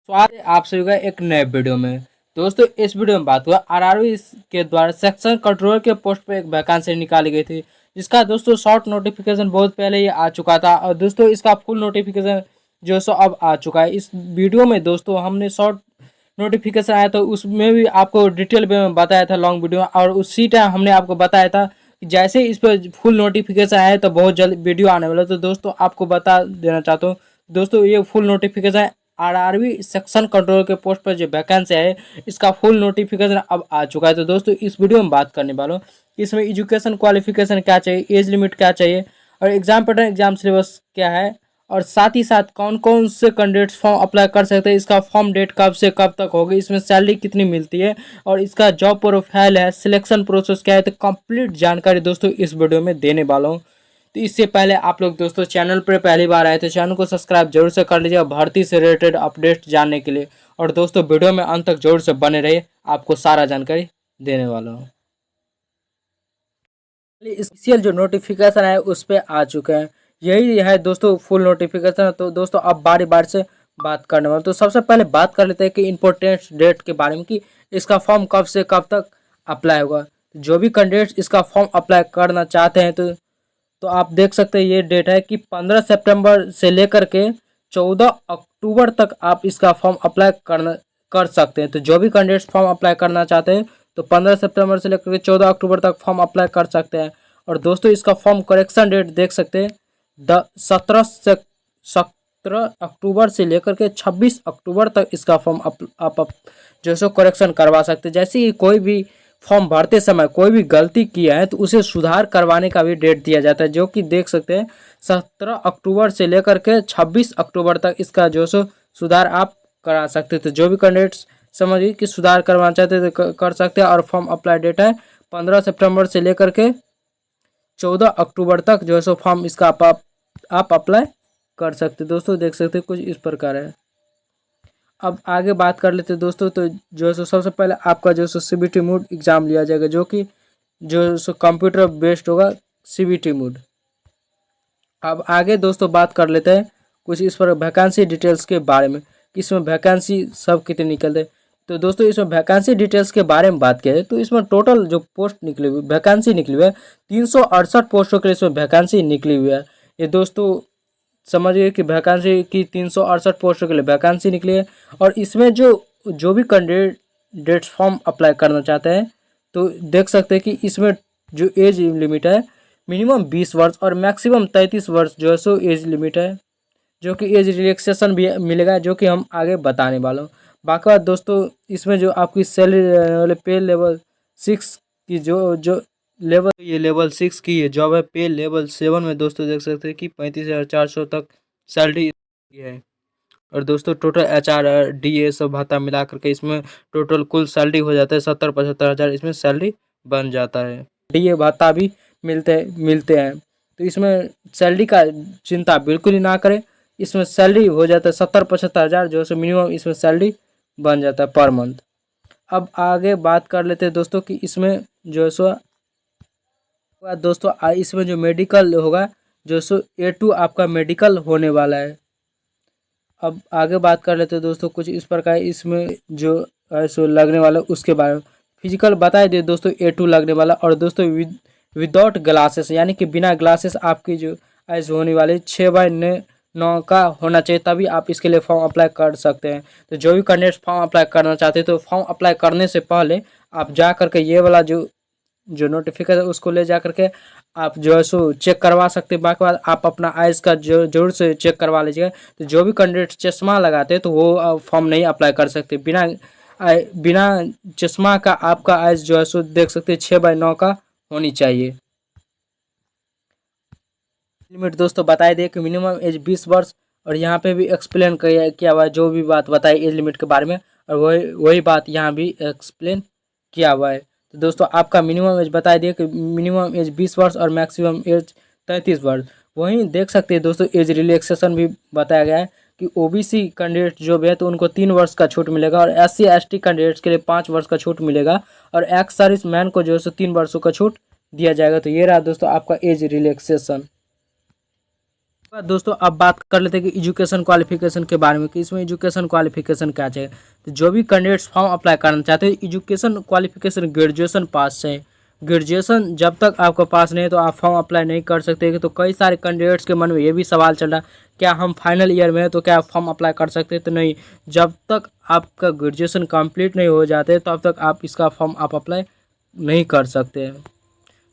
स्वागत है आप सभी का एक नए वीडियो में। दोस्तों इस वीडियो में बात हुआ आरआरबी के द्वारा सेक्शन कंट्रोलर के पोस्ट पे एक वैकेंसी निकाली गई थी, जिसका दोस्तों शॉर्ट नोटिफिकेशन बहुत पहले ही आ चुका था और दोस्तों इसका फुल नोटिफिकेशन जो सो अब आ चुका है। इस वीडियो में दोस्तों हमने शॉर्ट नोटिफिकेशन आया तो उसमें भी आपको डिटेल में बताया था लॉन्ग वीडियो में, और उसी टाइम हमने आपको बताया था कि जैसे इस पर फुल नोटिफिकेशन आया तो बहुत जल्द वीडियो आने वाला। तो दोस्तों आपको बता देना चाहता हूँ दोस्तों, ये full notification RRB section control के पोस्ट पर जो वैकेंसी है इसका फुल नोटिफिकेशन अब आ चुका है। तो दोस्तों इस वीडियो में बात करने वाला हूँ इसमें एजुकेशन क्वालिफिकेशन क्या चाहिए, एज लिमिट क्या चाहिए, और एग्जाम पैटर्न, एग्जाम सिलेबस क्या है, और साथ ही साथ कौन कौन से कैंडिडेट्स फॉर्म अप्लाई कर सकते हैं, इसका फॉर्म डेट कब से कब तक होगी, इसमें सैलरी कितनी मिलती है, और इसका जॉब प्रोफाइल है, सिलेक्शन प्रोसेस क्या है। तो कंप्लीट जानकारी दोस्तों इस वीडियो में देने वाला हूँ। तो इससे पहले आप लोग दोस्तों चैनल पर पहली बार आए तो चैनल को सब्सक्राइब जरूर से कर लीजिएगा भर्ती से रिलेटेड अपडेट जानने के लिए, और दोस्तों वीडियो में अंत तक जरूर से बने रहिए, आपको सारा जानकारी देने वाला हूँ। ऑफिशियल जो नोटिफिकेशन है उस पर आ चुके हैं, यही है दोस्तों फुल नोटिफिकेशन। तो दोस्तों अब बारी बारी से बात करने वाले। तो सबसे पहले बात कर लेते हैं कि इम्पोर्टेंट डेट के बारे में कि इसका फॉर्म कब से कब तक अप्लाई होगा। जो भी कैंडिडेट इसका फॉर्म अप्लाई करना चाहते हैं तो आप देख सकते हैं ये डेट है कि 15 सितंबर से लेकर के 14 अक्टूबर तक आप इसका फॉर्म अप्लाई कर सकते हैं। तो जो भी कैंडिडेट्स फॉर्म अप्लाई करना चाहते हैं तो 15 सितंबर से लेकर के 14 अक्टूबर तक फॉर्म अप्लाई कर सकते हैं। और दोस्तों इसका फॉर्म करेक्शन डेट देख सकते हैं 17 अक्टूबर से लेकर के 26 अक्टूबर तक इसका फॉर्म आप जो सो करेक्शन करवा सकते हैं। जैसे ही कोई भी फॉर्म भरते समय कोई भी गलती किया है तो उसे सुधार करवाने का भी डेट दिया जाता है, जो कि देख सकते हैं 17 अक्टूबर से लेकर के 26 अक्टूबर तक इसका जो सो सुधार आप करा सकते थे। जो भी कैंडिडेट्स समझिए कि सुधार करवाना चाहते थे कर सकते हैं। और फॉर्म अप्लाई डेट है 15 सितंबर से लेकर के 14 अक्टूबर तक जो है सो फॉर्म इसका आप अप्लाई कर सकते। दोस्तों देख सकते कुछ इस प्रकार है। अब आगे बात कर लेते हैं दोस्तों। तो जो है सो सबसे पहले आपका जो सो सीबीटी मूड एग्ज़ाम लिया जाएगा, जो कि जो सो कंप्यूटर बेस्ड होगा सीबीटी मूड। अब आगे दोस्तों बात कर लेते हैं कुछ इस पर वैकेंसी डिटेल्स के बारे में कि इसमें वैकेंसी सब कितने निकलते हैं। तो दोस्तों इसमें वैकेंसी डिटेल्स के बारे में बात करें तो इसमें टोटल जो पोस्ट निकली हुई वैकेंसी निकली हुई है 368 पोस्टों के लिए इसमें वैकेंसी निकली हुई है। ये दोस्तों समझिए कि वैकेंसी की 368 पोस्टों के लिए वैकेंसी निकली है। और इसमें जो भी कैंडिडेट्स फॉर्म अप्लाई करना चाहते हैं तो देख सकते हैं कि इसमें जो एज लिमिट है मिनिमम 20 वर्ष और मैक्सिमम 33 वर्ष जो है सो एज लिमिट है, जो कि एज रिलैक्सेशन भी मिलेगा, जो कि हम आगे बताने वाला हूँ। बाकी बात दोस्तों इसमें जो आपकी सैलरी पे लेवल 6 की जो लेवल ये लेवल 6 की ये जॉब है। पे लेवल 7 में दोस्तों देख सकते हैं कि 35,400 तक सैलरी है। और दोस्तों टोटल HR DA सब भाता मिला करके इसमें टोटल कुल सैलरी हो जाता है 70-75 हज़ार इसमें सैलरी बन जाता है। DA भाता भी मिलते हैं। तो इसमें सैलरी का चिंता बिल्कुल ही ना करें, इसमें सैलरी हो जाता है 70-75 हज़ार जो है मिनिमम इसमें सैलरी बन जाता है पर मंथ। अब आगे बात कर लेते हैं दोस्तों कि इसमें जो है सो दोस्तों इसमें जो मेडिकल होगा जो सो A2 आपका मेडिकल होने वाला है। अब आगे बात कर लेते हैं दोस्तों कुछ इस प्रकार इसमें जो है सो लगने वाला उसके बारे में फिजिकल बताए दे दोस्तों A2 लगने वाला। और दोस्तों विदाउट ग्लासेस यानी कि बिना ग्लासेस आपकी जो आइज होने वाली 6/9 का होना चाहिए, तभी आप इसके लिए फॉर्म अप्लाई कर सकते हैं। तो जो भी कैंडिडेट्स फॉर्म अप्लाई करना चाहते हैं तो फॉर्म अप्लाई करने से पहले आप जा करके ये वाला जो नोटिफिकेशन है उसको ले जा करके आप जो है सो चेक करवा सकते हैं। बाकी बात आप अपना आइज़ का जरूर से चेक करवा लीजिएगा। तो जो भी कैंडिडेट चश्मा लगाते हैं तो वो फॉर्म नहीं अप्लाई कर सकते। बिना चश्मा का आपका आइज़ जो है सो देख सकते हैं 6/9 का होनी चाहिए। लिमिट दोस्तों बताए दे कि मिनिमम एज 20 वर्ष, और यहाँ पे भी एक्सप्लेन किया हुआ है जो भी बात बताई एज लिमिट के बारे में, और वही बात यहाँ भी एक्सप्लेन किया हुआ है। तो दोस्तों आपका मिनिमम एज बताई दिए कि मिनिमम एज 20 वर्ष और मैक्सिमम एज 33 वर्ष। वहीं देख सकते हैं दोस्तों एज रिलैक्सेशन भी बताया गया है कि OBC कैंडिडेट जो भी है तो उनको 3 वर्ष का छूट मिलेगा, और SC/ST कैंडिडेट्स के लिए 5 वर्ष का छूट मिलेगा, और एक्स सर्विस मैन को जो है 3 वर्षों का छूट दिया जाएगा। तो ये रहा दोस्तों आपका एज रिलैक्सेशन। दोस्तों अब बात कर लेते हैं कि एजुकेशन क्वालिफिकेशन के बारे में, कि इसमें एजुकेशन क्वालिफिकेशन क्या चाहिए। तो जो भी कैंडिडेट्स फॉर्म अप्लाई करना चाहते हैं, एजुकेशन क्वालिफिकेशन ग्रेजुएशन पास है। ग्रेजुएशन जब तक आपका पास नहीं है तो आप फॉर्म अप्लाई नहीं कर सकते। तो कई सारे कैंडिडेट्स के मन में ये भी सवाल चल रहा है, क्या हम फाइनल ईयर में है तो क्या फॉर्म अप्लाई कर सकते हैं? तो नहीं, जब तक आपका ग्रेजुएशन कंप्लीट नहीं हो जाते तब तक आप इसका फॉर्म आप अप्लाई नहीं कर सकते।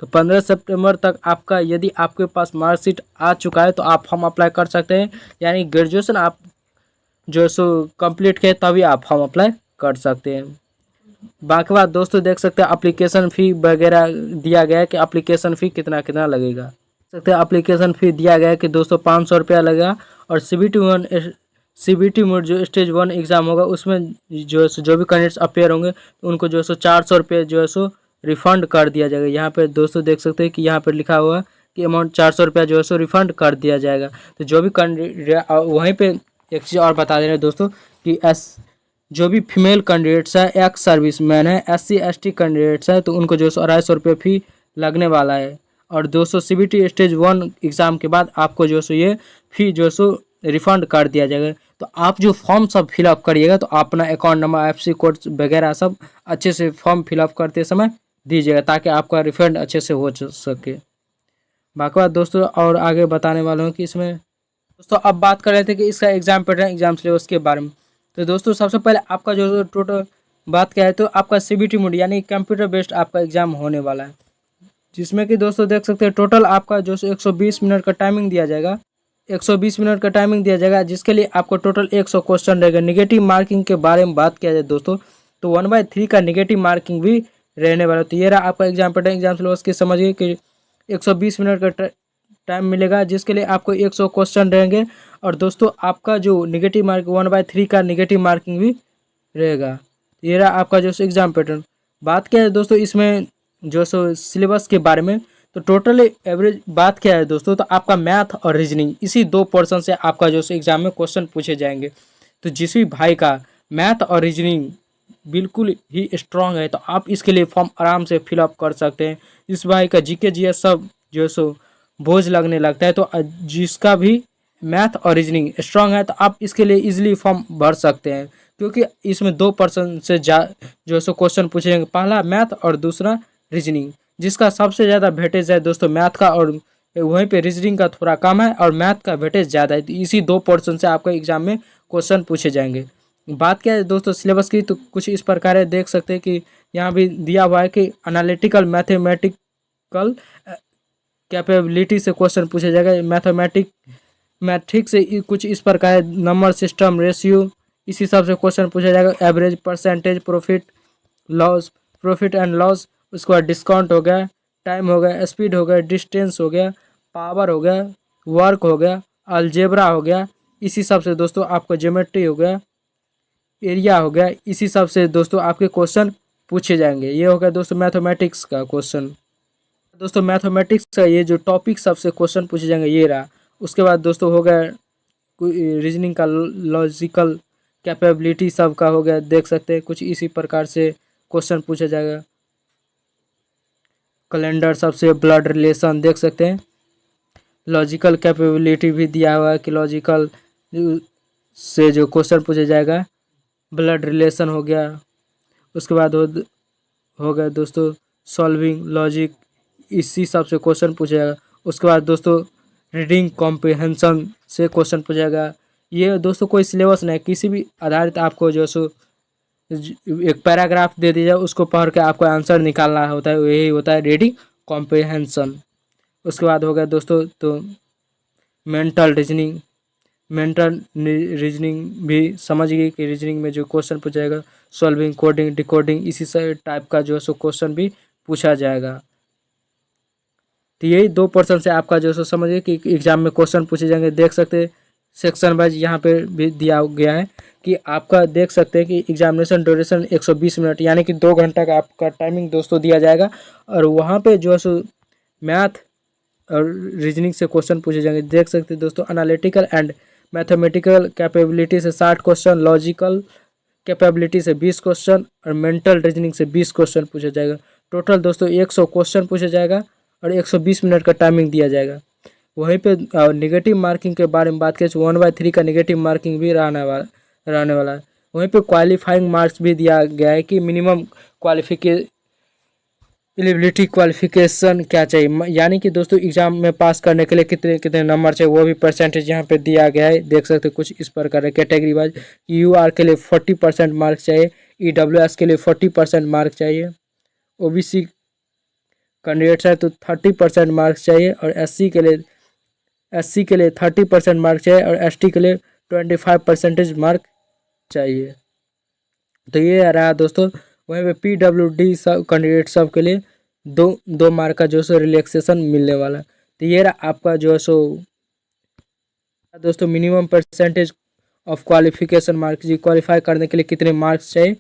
तो 15 सितंबर तक आपका, यदि आपके पास मार्कशीट आ चुका है तो आप फॉर्म अप्लाई कर सकते हैं। यानी ग्रेजुएशन आप जो सो कंप्लीट किए तभी आप फॉर्म अप्लाई कर सकते हैं। बाकी बात दोस्तों देख सकते हैं एप्लीकेशन फ़ी वगैरह दिया गया है कि एप्लीकेशन फ़ी कितना कितना लगेगा। देख सकते हैं एप्लीकेशन फ़ी दिया गया है कि दोस्तों 500 रुपया लगेगा। और CBT मोड जो स्टेज 1 एग्ज़ाम होगा उसमें जो भी कैंडिडेट्स अपेयर होंगे उनको जो है सो 400 रुपये जो है सो रिफ़ंड कर दिया जाएगा। यहाँ पे दोस्तों देख सकते हैं कि यहाँ पर लिखा हुआ है कि अमाउंट 400 रुपया जो है सो रिफ़ंड कर दिया जाएगा। तो जो भी कैंडिडेट, वहीं पे एक चीज़ और बता दे रहे हैं दोस्तों कि जो भी फीमेल कैंडिडेट्स है, एक्स सर्विसमैन है, SC ST कैंडिडेट्स है, तो उनको जो है 250 रुपये फ़ी लगने वाला है। और दोस्तों CBT स्टेज 1 एग्ज़ाम के बाद आपको जो है सो ये फ़ी जो है सो रिफ़ंड कर दिया जाएगा। तो आप जो फॉर्म सब फिलअप करिएगा तो अपना अकाउंट नंबर, IFSC कोड वगैरह सब अच्छे से फॉर्म फिलअप करते समय दीजिएगा ताकि आपका रिफंड अच्छे से हो सके। बाकी बात दोस्तों और आगे बताने वाला हूँ कि इसमें दोस्तों अब बात कर रहे थे कि इसका एग्ज़ाम पैटर्न, एग्ज़ाम सिलेबस के बारे में। तो दोस्तों सबसे पहले आपका जो टोटल बात क्या है तो आपका CBT मोड यानी कंप्यूटर बेस्ड आपका एग्ज़ाम होने वाला है, जिसमें कि दोस्तों देख सकते हैं टोटल आपका जो 120 मिनट का टाइमिंग दिया जाएगा। 120 मिनट का टाइमिंग दिया जाएगा, जिसके लिए आपको टोटल 100 क्वेश्चन रहेगा। निगेटिव मार्किंग के बारे में बात किया जाए दोस्तों तो 1/3 का निगेटिव मार्किंग भी रहने वाला। तो ये रहा आपका एग्जाम पैटर्न, एग्जाम सिलेबस की समझिए कि 120 मिनट का टाइम मिलेगा, जिसके लिए आपको 100 क्वेश्चन रहेंगे। और दोस्तों आपका जो निगेटिव मार्क 1/3 का निगेटिव मार्किंग भी रहेगा। ये रहा आपका जो एग्जाम पैटर्न। बात क्या है दोस्तों इसमें जो सो सिलेबस के बारे में, तो टोटल एवरेज बात क्या है दोस्तों, तो आपका मैथ और रीजनिंग इसी 2 पोर्शन से आपका जो एग्जाम में क्वेश्चन पूछे जाएंगे। तो जिस भी भाई का मैथ और रीजनिंग बिल्कुल ही स्ट्रांग है तो आप इसके लिए फॉर्म आराम से फिलअप कर सकते हैं। इस भाई का GK GS सब जो सो बोझ लगने लगता है, तो जिसका भी मैथ और रीजनिंग स्ट्रांग है तो आप इसके लिए इजीली फॉर्म भर सकते हैं, क्योंकि इसमें 2% से जो सो क्वेश्चन पूछे जाएंगे, पहला मैथ और दूसरा रीजनिंग। जिसका सबसे ज़्यादा वेटेज है दोस्तों मैथ का, और वहीं पे रीजनिंग का थोड़ा कम है और मैथ का वेटेज ज़्यादा है। तो इसी 2 पोर्शन से आपका एग्जाम में क्वेश्चन पूछे जाएंगे। बात क्या है दोस्तों सिलेबस की, तो कुछ इस प्रकार है, देख सकते हैं कि यहाँ भी दिया हुआ है कि एनालिटिकल मैथमेटिकल कैपेबिलिटी से क्वेश्चन पूछे जाएगा। मैथ्रिक्स से कुछ इस प्रकार है, नंबर सिस्टम, रेशियो, इसी सब से क्वेश्चन पूछा जाएगा। Average, percentage, profit and loss, उसके बाद डिस्काउंट हो गया, टाइम हो गया, स्पीड हो गया, डिस्टेंस हो गया, पावर हो गया, वर्क हो गया, अलजेब्रा हो गया, इसी सब से दोस्तों आपको ज्योमेट्री हो गया, एरिया हो गया, इसी सब से दोस्तों आपके क्वेश्चन पूछे जाएंगे। ये हो गया दोस्तों मैथमेटिक्स का क्वेश्चन। दोस्तों मैथमेटिक्स का ये जो टॉपिक सबसे क्वेश्चन पूछे जाएंगे ये रहा। उसके बाद दोस्तों हो गया रीजनिंग का, लॉजिकल कैपेबिलिटी सब का हो गया, देख सकते हैं कुछ इसी प्रकार से क्वेश्चन पूछा जाएगा। कैलेंडर सबसे, ब्लड रिलेशन देख सकते हैं, लॉजिकल कैपेबिलिटी भी दिया हुआ है कि लॉजिकल से जो क्वेश्चन पूछा जाएगा, ब्लड रिलेशन हो गया। उसके बाद हो गया दोस्तों सॉल्विंग लॉजिक, इसी सब से क्वेश्चन पूछा जाएगा। उसके बाद दोस्तों रीडिंग कॉम्प्रिहेंशन से क्वेश्चन पूछा जाएगा। ये दोस्तों कोई सिलेबस नहीं, किसी भी आधारित आपको जो सो एक पैराग्राफ दे दिया जाए, उसको पढ़ के आपको आंसर निकालना होता है, यही होता है रीडिंग कॉम्प्रिहेंशन। उसके बाद हो गया दोस्तों तो मेंटल रीजनिंग भी समझ गई कि रीजनिंग में जो क्वेश्चन पूछा जाएगा, सॉल्विंग, कोडिंग, डिकोडिंग, इसी से टाइप का जो है सो क्वेश्चन भी पूछा जाएगा। तो यही 2% से आपका जो सो समझिए कि एग्जाम में क्वेश्चन पूछे जाएंगे। देख सकते हैं सेक्शन वाइज यहाँ पे भी दिया गया है कि आपका देख सकते हैं कि एग्जामिनेशन ड्यूरेशन 120 मिनट यानी कि 2 घंटा का आपका टाइमिंग दोस्तों दिया जाएगा। और वहाँ पे जो है सो मैथ और रीजनिंग से क्वेश्चन पूछे जाएंगे। देख सकते हैं दोस्तों एनालिटिकल एंड मैथमेटिकल कैपेबिलिटी से 60 क्वेश्चन, लॉजिकल कैपेबिलिटी से 20 क्वेश्चन और मेंटल रीजनिंग से 20 क्वेश्चन पूछा जाएगा। टोटल दोस्तों 100 क्वेश्चन पूछा जाएगा और 120 मिनट का टाइमिंग दिया जाएगा। वहीं पे निगेटिव मार्किंग के बारे में बात करें तो 1/3 का निगेटिव मार्किंग भी रहने वाला है। वहीं पे क्वालिफाइंग मार्क्स भी दिया गया है कि मिनिमम एलिजिबिलिटी क्वालिफिकेशन क्या चाहिए, यानी कि दोस्तों एग्जाम में पास करने के लिए कितने कितने नंबर चाहिए, वो भी परसेंटेज यहाँ पे दिया गया है। देख सकते हैं कुछ इस प्रकार है कैटेगरी वाइज। UR के लिए 40% मार्क चाहिए, EWS के लिए 40% मार्क चाहिए, OBC कैंडिडेट्स है तो 30% मार्क्स चाहिए, और SC के लिए 30% मार्क चाहिए, और ST के लिए 25% मार्क चाहिए। तो ये रहा दोस्तों। वहीं पे PWD सब कैंडिडेट सब के लिए 2 मार्क का जो सो रिलैक्सेशन मिलने वाला। तो ये रहा आपका जो सो दोस्तों minimum percentage of qualification marks, JEE qualify करने के लिए कितने मार्क्स चाहिए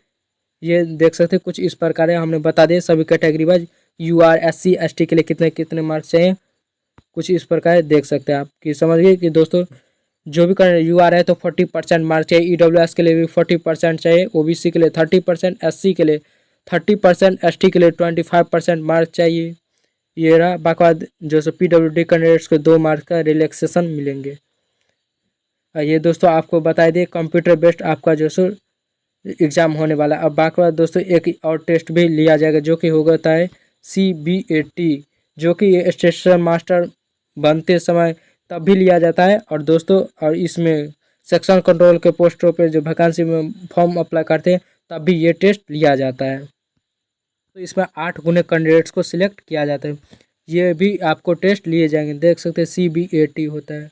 ये देख सकते हैं। कुछ इस प्रकार है, हमने बता दिए सभी category wise. UR SC ST के लिए कितने कितने मार्क्स चाहिए, कुछ इस प्रकार देख सकते हैं आप कि समझिए कि दोस्तों जो भी कर UR है तो 40% मार्क चाहिए, EWS के लिए भी 40% चाहिए, OBC के लिए 30%, SC के लिए 30%, ST के लिए 25% मार्क चाहिए। ये रहा। बाकी बाद जो सो PWD कैंडिडेट्स को 2 मार्क का रिलैक्सेशन मिलेंगे। ये दोस्तों आपको बता दिए कंप्यूटर बेस्ड आपका जो सो एग्ज़ाम होने वाला है। अब बाकी बात दोस्तों एक और टेस्ट भी लिया जाएगा जो कि होता है CBAT, जो कि ये स्टेशन मास्टर बनते समय तब भी लिया जाता है। और दोस्तों और इसमें सेक्शन कंट्रोल के पोस्टों पे जो वैकेंसी में फॉर्म अप्लाई करते हैं तब भी ये टेस्ट लिया जाता है। तो इसमें 8 गुने कैंडिडेट्स को सिलेक्ट किया जाता है। ये भी आपको टेस्ट लिए जाएंगे, देख सकते हैं CBAT होता है,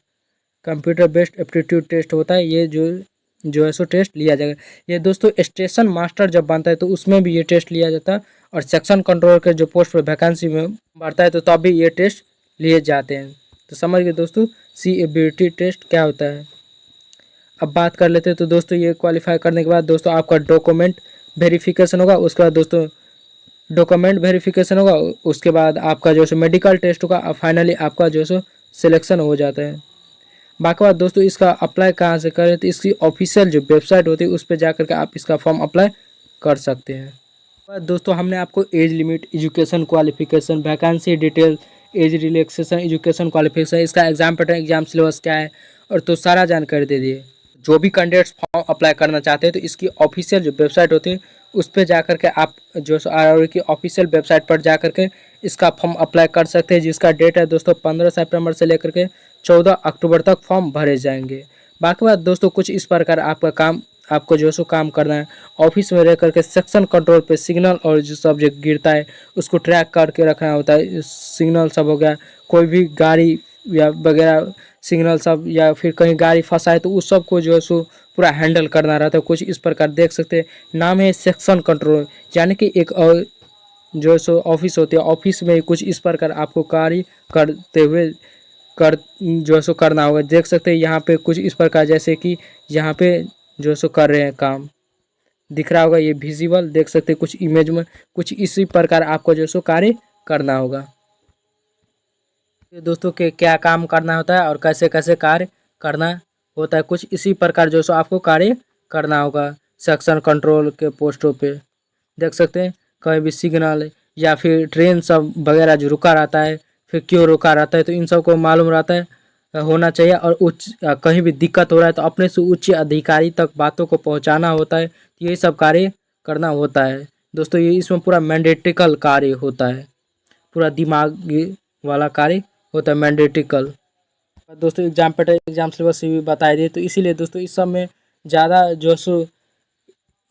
कंप्यूटर बेस्ड एप्टीट्यूड टेस्ट होता है। ये जो है सो टेस्ट लिया जाएगा। ये दोस्तों स्टेशन मास्टर जब बनता है तो उसमें भी ये टेस्ट लिया जाता है, और सेक्शन कंट्रोल के जो पोस्ट पर वैकेंसी में बढ़ता है तो तब भी ये टेस्ट लिए जाते हैं। तो समझ गए दोस्तों CBAT टेस्ट क्या होता है। अब बात कर लेते हैं। तो दोस्तों ये क्वालिफाई करने के बाद दोस्तों आपका डॉक्यूमेंट वेरिफिकेशन होगा, उसके बाद दोस्तों डॉक्यूमेंट वेरिफिकेशन होगा, उसके बाद आपका जो सो मेडिकल टेस्ट होगा, और फाइनली आपका जो सो सिलेक्शन हो जाता है। बाकी बात दोस्तों इसका अप्लाई कहाँ से करें, तो इसकी ऑफिशियल जो वेबसाइट होती है उस पर जा करके आप इसका फॉर्म अप्लाई कर सकते हैं। बात दोस्तों हमने आपको age limit, education qualification, vacancy detail, age relaxation, education qualification, इसका एग्जाम पैटर्न, एग्जाम सिलेबस क्या है, और तो सारा जानकारी दे दिए। जो भी कैंडिडेट्स फॉर्म अप्लाई करना चाहते हैं तो इसकी ऑफिशियल जो वेबसाइट होती है उस पर जा करके आप जो RRB की ऑफिशियल वेबसाइट पर जा करके इसका फॉर्म अप्लाई कर सकते हैं, जिसका डेट है दोस्तों 15 सितंबर से लेकर के 14 अक्टूबर तक फॉर्म भरे जाएंगे। बाकी बात दोस्तों कुछ इस प्रकार आपको जो सो काम करना है, ऑफिस में रह करके सेक्शन कंट्रोल पे सिग्नल और जो सब जो गिरता है उसको ट्रैक करके रखना होता है। सिग्नल सब हो गया, कोई भी गाड़ी या वगैरह सिग्नल सब, या फिर कहीं गाड़ी फंसा है तो उस सब को जो है सो पूरा हैंडल करना रहता है। कुछ इस प्रकार देख सकते हैं, नाम है सेक्शन कंट्रोल, यानी कि एक और जो है सो ऑफिस होती है, ऑफिस में कुछ इस प्रकार आपको कार्य करते हुए जो है सो करना होगा। देख सकते हैं यहाँ पे कुछ इस प्रकार, जैसे कि यहाँ पे जो है सो कर रहे हैं काम, दिख रहा होगा ये विजिबल, देख सकते हैं कुछ इमेज में, कुछ इसी प्रकार आपको जो है सो कार्य करना होगा। दोस्तों के क्या काम करना होता है और कैसे कैसे कार्य करना होता है, कुछ इसी प्रकार जो सो आपको कार्य करना होगा सेक्शन कंट्रोल के पोस्टों पे। देख सकते हैं कहीं भी सिग्नल या फिर ट्रेन सब वगैरह जो रुका रहता है, फिर क्यों रुका रहता है, तो इन सब को मालूम रहता है होना चाहिए। और कहीं भी दिक्कत हो रहा है तो अपने से उच्च अधिकारी तक बातों को पहुंचाना होता है। यही सब कार्य करना होता है दोस्तों। ये इसमें पूरा मैंडेटिकल कार्य होता है, पूरा दिमाग वाला कार्य होता है मैंडेटिकल। दोस्तों एग्जाम पैटर्न, एग्जाम सिलेबस भी बता दिए। तो इसीलिए दोस्तों इस सब में ज़्यादा जो सो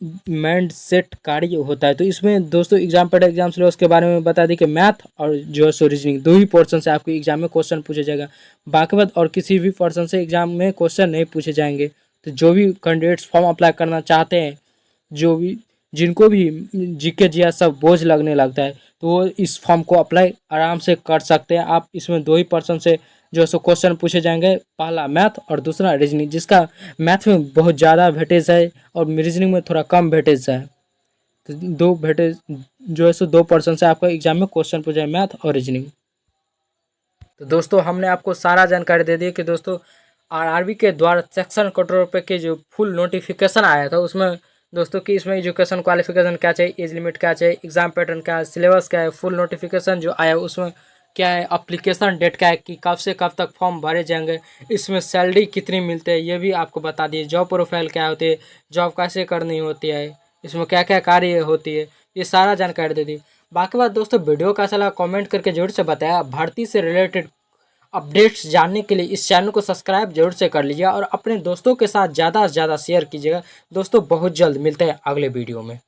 माइंड सेट कार्य होता है। तो इसमें दोस्तों एग्जाम पैटर्न, एग्जाम सिलेबस के बारे में बता दी कि मैथ और जो है सो रीजनिंग 2 ही पोर्शन से आपके एग्जाम में क्वेश्चन पूछा जाएगा। बाकी बात और किसी भी पोर्शन से एग्जाम में क्वेश्चन नहीं पूछे जाएंगे। तो जो भी कैंडिडेट्स फॉर्म अप्लाई करना चाहते हैं, जो भी जिनको भी GK GS सब बोझ लगने लगता है तो वो इस फॉर्म को अप्लाई आराम से कर सकते हैं। आप इसमें 2 ही पर्सन से जो है सो क्वेश्चन पूछे जाएंगे, पहला मैथ और दूसरा रीजनिंग, जिसका मैथ में बहुत ज़्यादा वेटेज है और रीजनिंग में थोड़ा कम वेटेज है। तो 2 वेटेज जो है सो 2 पर्सन से आपका एग्जाम में क्वेश्चन पूछा है, मैथ और रीजनिंग। तो दोस्तों हमने आपको सारा जानकारी दे दी कि दोस्तों RRB के द्वारा सेक्शन कंट्रोल पे के जो फुल नोटिफिकेशन आया था उसमें दोस्तों कि इसमें एजुकेशन क्वालिफिकेशन क्या चाहिए, एज लिमिट क्या चाहिए, एग्जाम पैटर्न क्या है, सिलेबस क्या है, फुल नोटिफिकेशन जो आया उसमें क्या है, एप्लीकेशन डेट क्या है कि कब से कब तक फॉर्म भरे जाएंगे, इसमें सैलरी कितनी मिलती है ये भी आपको बता दिए, जॉब प्रोफाइल क्या होती है, जॉब कैसे करनी होती है, इसमें क्या क्या कार्य होती है, ये सारा जानकारी दे दी। बाकी बात दोस्तों, वीडियो कैसा लगा कमेंट करके जरूर से बताया। भर्ती से रिलेटेड अपडेट्स जानने के लिए इस चैनल को सब्सक्राइब जरूर से कर लीजिए और अपने दोस्तों के साथ ज़्यादा से ज़्यादा शेयर कीजिएगा। दोस्तों बहुत जल्द मिलते हैं अगले वीडियो में।